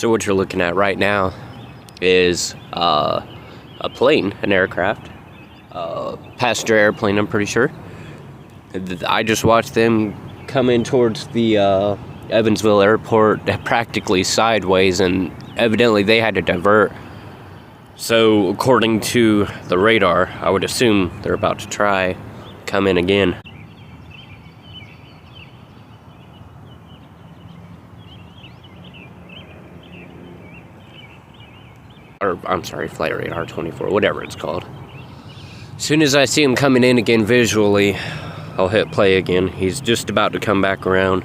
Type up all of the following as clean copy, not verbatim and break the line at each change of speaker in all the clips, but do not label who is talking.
So what you're looking at right now is a plane, an aircraft, passenger airplane, I'm pretty sure. I just watched them come in towards the Evansville airport practically sideways, and evidently they had to divert. So according to the radar, I would assume they're about to try come in again. Or, I'm sorry, Flight Radar 24, whatever it's called. As soon as I see him coming in again visually, I'll hit play again. He's just about to come back around.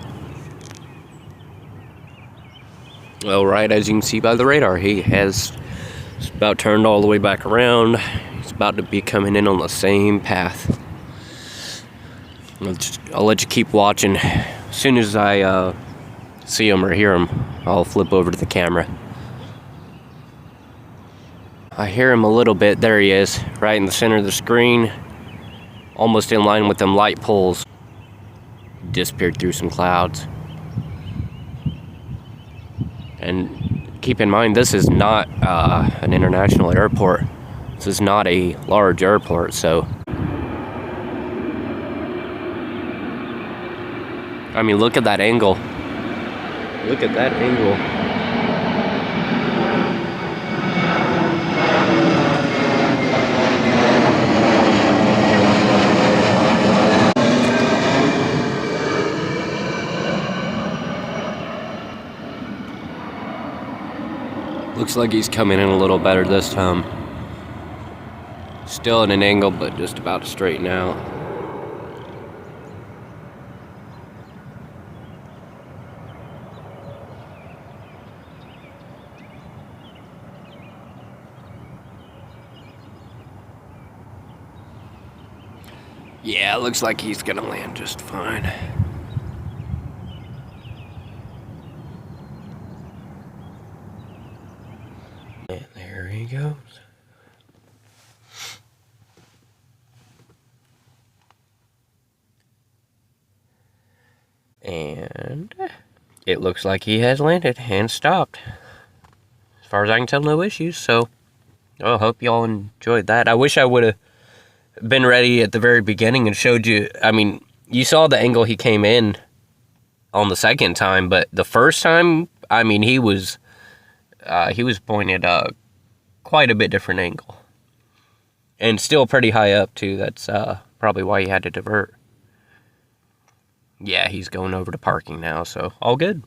Well, right as you can see by the radar, he has about turned all the way back around. He's about to be coming in on the same path. I'll let you keep watching. As soon as I see him or hear him, I'll flip over to the camera. I hear him a little bit. There he is, right in the center of the screen, almost in line with them light poles. Disappeared through some clouds. And keep in mind, this is not an international airport. This is not a large airport, so I mean, look at that angle. Look at that angle. Looks like he's coming in a little better this time. Still at an angle, but just about to straighten out. Yeah, looks like he's gonna land just fine. And there he goes. And it looks like he has landed and stopped. As far as I can tell, no issues. So I hope y'all enjoyed that. I wish I would have been ready at the very beginning and showed you. I mean, you saw the angle he came in on the second time, but the first time, I mean, he was pointed quite a bit different angle, and still pretty high up too. That's probably why he had to divert. Yeah, he's going over to parking now, so all good.